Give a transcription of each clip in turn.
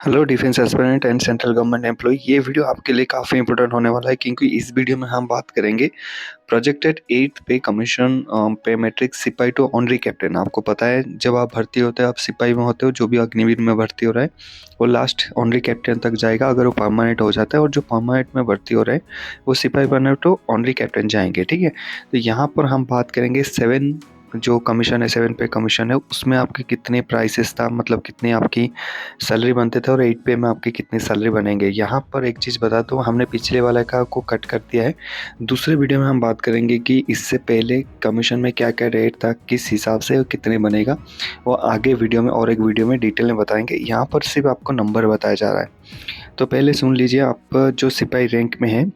Hello defence aspirant and central government employ. ये video आपके लिए काफ़ी इंपॉर्टेंट होने वाला है क्योंकि इस वीडियो में हम बात करेंगे प्रोजेक्टेड 8th पे कमीशन पे मैट्रिक्स सिपाही टू ऑनरी कैप्टन। आपको पता है जब आप भर्ती होते हो, आप सिपाही में होते हो, जो भी अग्निवीर में भर्ती हो रहा है वो लास्ट ऑनरी कैप्टन तक जाएगा अगर वो परमानेंट हो जाता है, और जो परमानेंट में भर्ती हो रहे हैं वो सिपाही बने तो ऑनरी कैप्टन जाएंगे। ठीक है, तो यहाँ पर हम बात करेंगे 7 जो कमीशन है, 7 पे कमीशन है, उसमें आपके कितने प्राइसेस था, मतलब कितनी आपकी सैलरी बनते थे, और 8 पे में आपकी कितनी सैलरी बनेंगे। यहाँ पर एक चीज़ बता दूँ, हमने पिछले वाला का को कट कर दिया है। दूसरे वीडियो में हम बात करेंगे कि इससे पहले कमीशन में क्या क्या रेट था, किस हिसाब से और कितने बनेगा, वो आगे वीडियो में और एक वीडियो में डिटेल में बताएंगे। यहाँ पर सिर्फ आपको नंबर बताया जा रहा है। तो पहले सुन लीजिए, आप जो सिपाही रैंक में है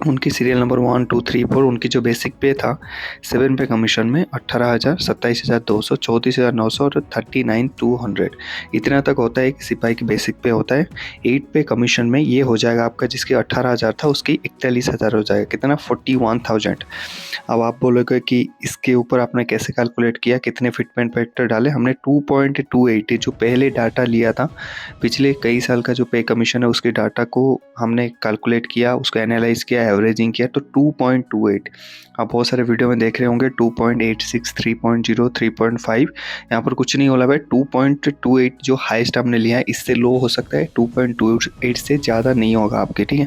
उनकी सीरियल नंबर 1 2 3 4, उनकी जो बेसिक पे था 7 पे कमीशन में 18,000, 27,200, 34,900 और 39,200 इतना तक होता है कि सिपाही की बेसिक पे होता है। 8 पे कमीशन में ये हो जाएगा आपका, जिसकी 18,000 था उसकी 41,000 हो जाएगा, कितना 41,000। अब आप बोलोगे कि इसके ऊपर आपने कैसे कैलकुलेट किया, कितने फिटमेंट फैक्टर डाले। हमने 2.28 जो पहले डाटा लिया था, पिछले कई साल का जो पे कमीशन है उसके डाटा को हमने कैलकुलेट किया, उसको एनालाइज किया, एवरेजिंग किया, तो 2.28। आप बहुत सारे वीडियो में देख रहे होंगे 2.86, 3.0, 3.5, यहाँ पर कुछ नहीं होला भाई। 2.28 जो हाईएस्ट आपने लिया है, इससे लो हो सकता है, 2.28 से ज़्यादा नहीं होगा आपके। ठीक है,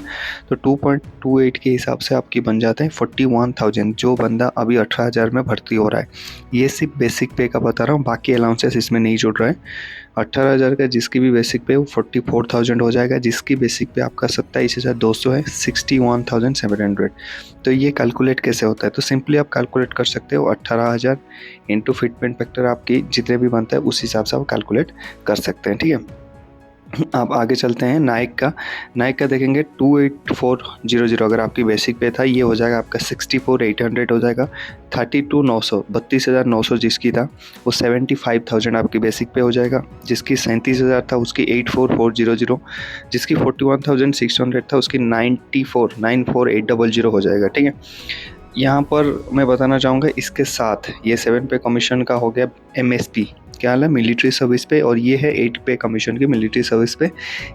तो 2.28 के हिसाब से आपकी बन जाते हैं 41,000, जो बंदा अभी 18,000 में भर्ती हो रहा है। ये सिर्फ बेसिक पे का बता रहा हूँ, बाकी अलाउंसेस इसमें नहीं जुड़ रहा है। 18,000 का जिसकी भी बेसिक पे वो 44,000 हो जाएगा, जिसकी बेसिक पे आपका 27,200 है 61,700। तो ये कैलकुलेट कैसे होता है, तो सिंपली आप कैलकुलेट कर सकते हो 18,000 इंटू फिटमेंट फैक्टर आपकी जितने भी बनता है उस हिसाब से आप कैलकुलेट कर सकते हैं। ठीक है, आप आगे चलते हैं। नाइक का देखेंगे 28,400 अगर आपकी बेसिक पे था, ये हो जाएगा आपका 64,800 हो जाएगा। 32,900, 32,900 जिसकी था वो 75,000 आपकी बेसिक पे हो जाएगा। जिसकी 37,000 था उसकी 84,400, जिसकी 41,600 था उसकी 94,800 हो जाएगा। ठीक है, यहाँ पर मैं बताना चाहूँगा इसके साथ ये 7 पे कमीशन का हो गया MSP, क्या हाल है, मिलिट्री सर्विस पे, और ये है 8 पे कमीशन की मिलिट्री सर्विस पे।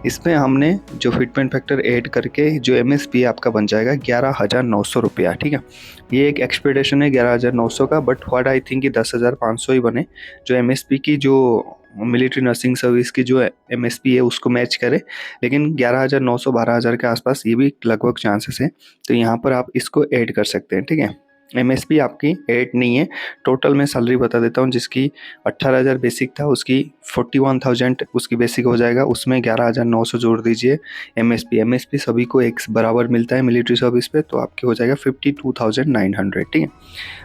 इसमें हमने जो फिटमेंट फैक्टर ऐड करके जो MSP आपका बन जाएगा 11,900 रुपया। ठीक है, ये एक एक्सपेक्टेशन है 11,900 का, बट व्हाट आई थिंक कि 10,500 ही बने, जो MSP की जो मिलिट्री नर्सिंग सर्विस की जो MSP है उसको मैच करे। लेकिन 11,900 12,000 के आसपास ये भी लगभग चांसेस है, तो यहाँ पर आप इसको ऐड कर सकते हैं। ठीक है, MSP आपकी ऐड नहीं है। टोटल मैं सैलरी बता देता हूँ, जिसकी 18,000 बेसिक था उसकी 41,000 उसकी बेसिक हो जाएगा, उसमें 11,900 जोड़ दीजिए MSP सभी को एक बराबर मिलता है मिलिट्री सर्विस पे, तो आपके हो जाएगा 52,900। ठीक है,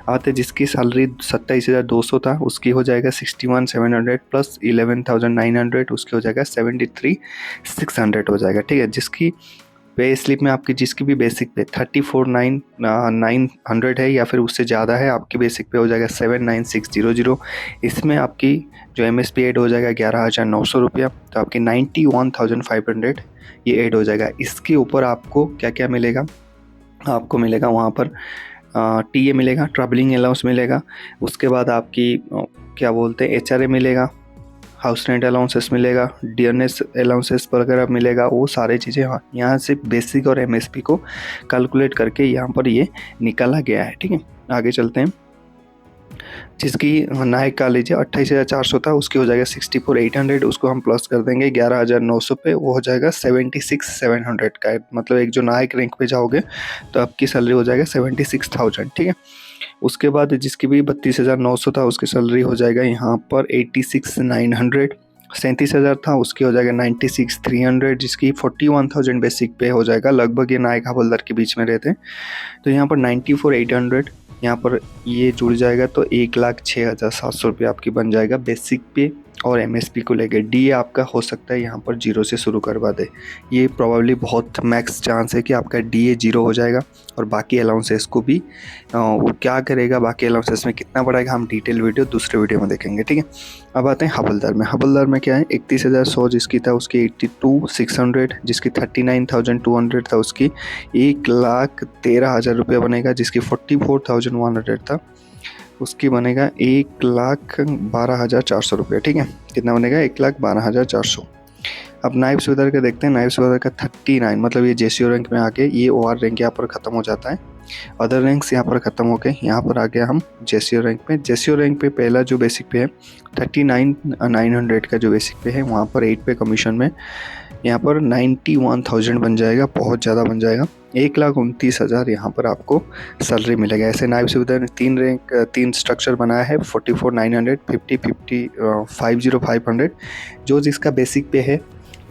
आते जिसकी सैलरी 27,200 था उसकी हो जाएगा 61,700 प्लस 11,900, उसकी हो जाएगा 73,600 हो जाएगा। ठीक है, जिसकी पे स्लिप में आपकी जिसकी भी बेसिक पे 34,900 है या फिर उससे ज़्यादा है, आपकी बेसिक पे हो जाएगा 79,600। इसमें आपकी जो MSP ऐड हो जाएगा 11,900 रुपया, तो आपकी 91,500 ये ऐड हो जाएगा। इसके ऊपर आपको क्या क्या मिलेगा, आपको मिलेगा वहाँ पर TA मिलेगा, ट्रैवलिंग अलाउंस मिलेगा, उसके बाद आपकी क्या बोलते हैं HRA मिलेगा, हाउस रेंट अलाउंसेस मिलेगा, डियरनेस अलाउंसेस वगैरह मिलेगा, वो सारी चीज़ें यहाँ से बेसिक और MSP को कैलकुलेट करके यहाँ पर ये निकाला गया है। ठीक है, आगे चलते हैं। जिसकी नाइक का लीजिए 28,400 था, उसकी हो जाएगा 64,800, उसको हम प्लस कर देंगे 11,900 पे, वो हो जाएगा 76,700 का। मतलब एक जो नाइक रैंक पे जाओगे तो आपकी सैलरी हो जाएगा 76,000। ठीक है, उसके बाद जिसकी भी 32,900 था उसकी सैलरी हो जाएगा यहाँ पर 86,900। 37,000 था उसकी हो जाएगा 96,300, जिसकी 41,000 बेसिक पे हो जाएगा। लगभग ये नायक हवलदार के बीच में रहते हैं, तो यहाँ पर 94,800 यहाँ पर ये जुड़ जाएगा, तो 1,06,700 रुपये आपकी बन जाएगा बेसिक पे। और MSP को लेकर DA आपका हो सकता है यहाँ पर 0 से शुरू करवा दे, ये प्रोबेबली बहुत मैक्स चांस है कि आपका DA 0 हो जाएगा। और बाकी अलाउंसेस को भी वो क्या करेगा, बाकी अलाउंसेस में कितना बढ़ाएगा, हम डिटेल वीडियो दूसरे वीडियो में देखेंगे। ठीक है, अब आते हैं हवलदार में क्या है, 31,100 जिसकी था उसकी 82,600, जिसकी 39,200 था उसकी 1,13,000 रुपये बनेगा, जिसकी 44,100 था उसकी बनेगा 1,12,400 रुपये। ठीक है, कितना बनेगा 1,12,400। अब नायब सूबेदार का देखते हैं। नायब सूबेदार का 39, मतलब ये जेसीओ रैंक में आके ये ओआर रैंक यहाँ पर ख़त्म हो जाता है। अदर रैंक्स यहाँ पर ख़त्म हो गए। यहाँ पर आ गया हम जेसीओ रैंक पे। जेसीओ रैंक पे पहला जो बेसिक पे है 39,900 का जो बेसिक पे है, वहाँ पर 8 पे कमीशन में यहाँ पर 91,000 बन जाएगा, बहुत ज़्यादा बन जाएगा। 1,29,000 यहाँ पर आपको सैलरी मिलेगा। ऐसे नायब सूबेदार ने 3 स्ट्रक्चर बनाया है, 44,900, 50, 50 जो जिसका बेसिक पे है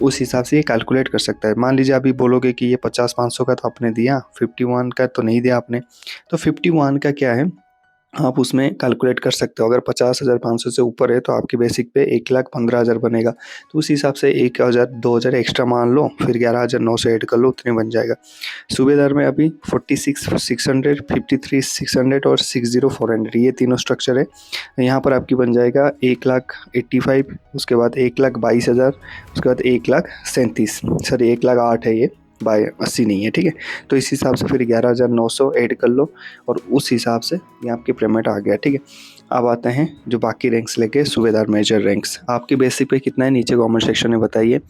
उस हिसाब से ये कैलकुलेट कर सकता है। मान लीजिए अभी बोलोगे कि ये 50-500 का तो आपने दिया, 51 का तो नहीं दिया आपने, तो 51 का क्या है आप उसमें कैलकुलेट कर सकते हो। अगर 50,500 से ऊपर है तो आपके बेसिक पे 1,15,000 बनेगा, तो उस हिसाब से 1,000-2,000 एक्स्ट्रा मान लो, फिर 11,900 ऐड कर लो, उतने बन जाएगा। सूबेदार में अभी 46,600, 53,600 और 60,400 ये तीनों स्ट्रक्चर है। यहाँ पर आपकी बन जाएगा 1,85,000, उसके बाद 1,22,000, उसके बाद 1,37,000, सॉरी 1,08,000 है ये, बाय 80 नहीं है, ठीक है। तो इस हिसाब से फिर 11,900 ऐड कर लो और उस हिसाब से ये आपकी पेमेंट आ गया, ठीक है। अब आते हैं जो बाकी रैंक्स लेके सूबेदार मेजर रैंक्स। आपके बेसिक पे कितना है नीचे कमेंट सेक्शन में बताइए।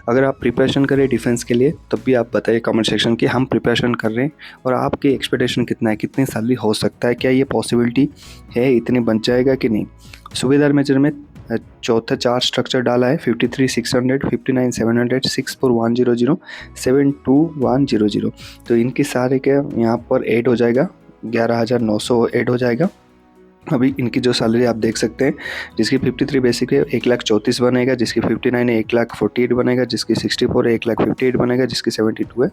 अगर आप प्रिपरेशन करें डिफेंस के लिए तब भी आप बताइए कमेंट सेक्शन कि हम प्रिपरेशन कर रहे हैं और आपकी एक्सपेक्टेशन कितना है, कितनी सैलरी हो सकता है, क्या ये पॉसिबिलिटी है, इतनी बन जाएगा कि नहीं। सूबेदार मेजर में चौथा 4 स्ट्रक्चर डाला है, 53,600, 59,700, 64,100, 72,100। तो इनके सारे के यहाँ पर ऐड हो जाएगा, 11,900 ऐड हो जाएगा। अभी इनकी जो सैलरी आप देख सकते हैं, जिसकी 53 बेसिक है 1,34,000 बनेगा, जिसकी 59 है 1,48,000 बनेगा, जिसकी 64 है 1,58,000 बनेगा, जिसकी 72 है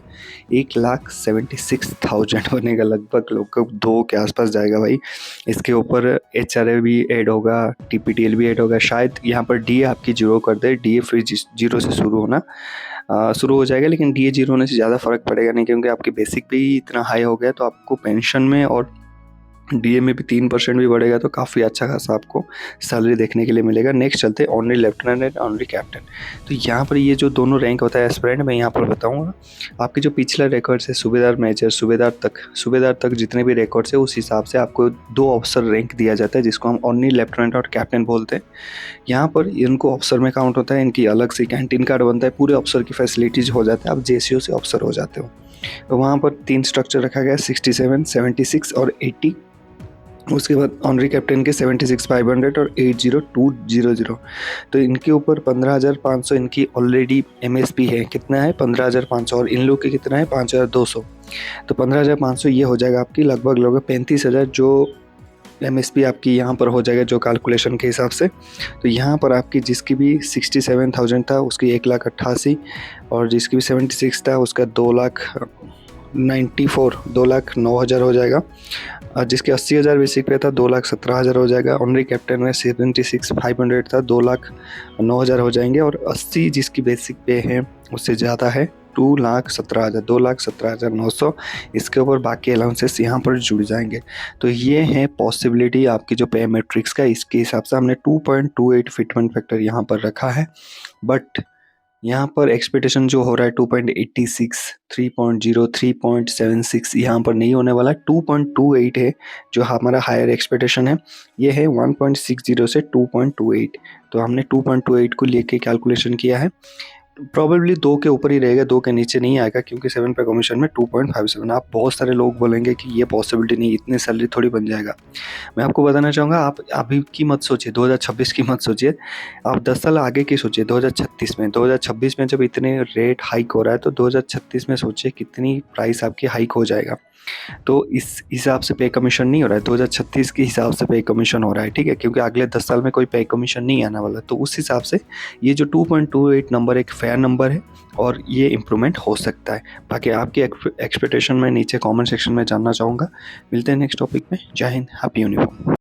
1,76,000 बनेगा। लगभग 2 के आसपास जाएगा भाई। इसके ऊपर HRA भी ऐड होगा, TPTL भी ऐड होगा। शायद यहाँ पर DA आपकी जीरो कर दे, DA फिर जीरो से शुरू हो जाएगा, लेकिन DA जीरो होने से ज़्यादा फ़र्क पड़ेगा नहीं, क्योंकि आपके बेसिक भी इतना हाई हो गया तो आपको पेंशन में और DA में भी 3% भी बढ़ेगा, तो काफ़ी अच्छा खासा आपको सैलरी देखने के लिए मिलेगा। नेक्स्ट चलते हैं honorary lieutenant and honorary captain. तो यहाँ पर ये जो दोनों रैंक होता है एस्पिरेंट, मैं यहाँ पर बताऊँगा। आपके जो पिछला रिकॉर्ड्स है सूबेदार मेजर, सूबेदार तक जितने भी रिकॉर्ड्स है उस हिसाब से आपको 2 ऑफिसर रैंक दिया जाता है, जिसको हम ऑनरी लेफ्टिनेंट और कैप्टन बोलते हैं। यहाँ पर इनको ऑफिसर में काउंट होता है, इनकी अलग से कैंटीन कार्ड बनता है, पूरे ऑफिसर की फैसिलिटीज़ हो जाते हैं, आप JCO से ऑफिसर हो जाते हो। तो वहाँ पर 3 स्ट्रक्चर रखा गया, 67, 76 और 80। उसके बाद ऑनरी कैप्टन के 76,500 और 80,200। तो इनके ऊपर 15,500 इनकी ऑलरेडी MSP है। कितना है? 15,500। और इन लोग के कितना है? 5,200। तो 15,500 ये हो जाएगा आपकी लगभग 35,000 जो MSP आपकी यहाँ पर हो जाएगा जो कैलकुलेशन के हिसाब से। तो यहाँ पर आपकी जिसकी भी 67,000 था उसकी 1,88,000 और जिसकी भी 76 था उसका 2,09,000 हो जाएगा। जिसके 80,000 बेसिक पे था 2,17,000 हो जाएगा। ऑनरी कैप्टन में 76,500 था, 2,09,000 हो जाएंगे। और 80 जिसकी बेसिक पे है उससे ज़्यादा है 2,17,000, 2,17,900। इसके ऊपर बाकी अलाउंसेस यहाँ पर जुड़ जाएंगे। तो ये है पॉसिबिलिटी आपकी जो पे मैट्रिक्स का। इसके हिसाब से हमने 2.28 फिटमेंट फैक्टर यहाँ पर रखा है, बट यहाँ पर एक्सपेक्टेशन जो हो रहा है 2.86, 3.0, 3.76 यहाँ पर नहीं होने वाला। 2.28 है जो हमारा हायर एक्सपेक्टेशन है। ये है 1.60 से 2.28। तो हमने 2.28 को लेके कैलकुलेशन किया है। प्रॉबेबली 2 के ऊपर ही रहेगा, 2 के नीचे नहीं आएगा, क्योंकि 7 पे कमीशन में 2.57। आप बहुत सारे लोग बोलेंगे कि ये पॉसिबिलिटी नहीं, इतनी सैलरी थोड़ी बन जाएगा। मैं आपको बताना चाहूँगा, आप अभी की मत सोचिए, 2026 की मत सोचिए, आप 10 साल आगे की सोचिए। 2036 में 2026 में जब इतने रेट हाइक हो रहा है तो 2036 में सोचिए कितनी प्राइस आपकी हाइक हो जाएगा। तो इस हिसाब से पे कमीशन नहीं हो रहा है, 2036 के हिसाब से पे कमीशन हो रहा है, ठीक है, क्योंकि अगले 10 साल में कोई पे कमीशन नहीं आने वाला। तो उस हिसाब से ये जो 2.28 नंबर एक फेयर नंबर है और ये इम्प्रूवमेंट हो सकता है। बाकी आपकी एक्सपेक्टेशन में नीचे कमेंट सेक्शन में जानना चाहूँगा। मिलते हैं नेक्स्ट टॉपिक में। जय हिंद, हैप्पी यूनिफॉर्म।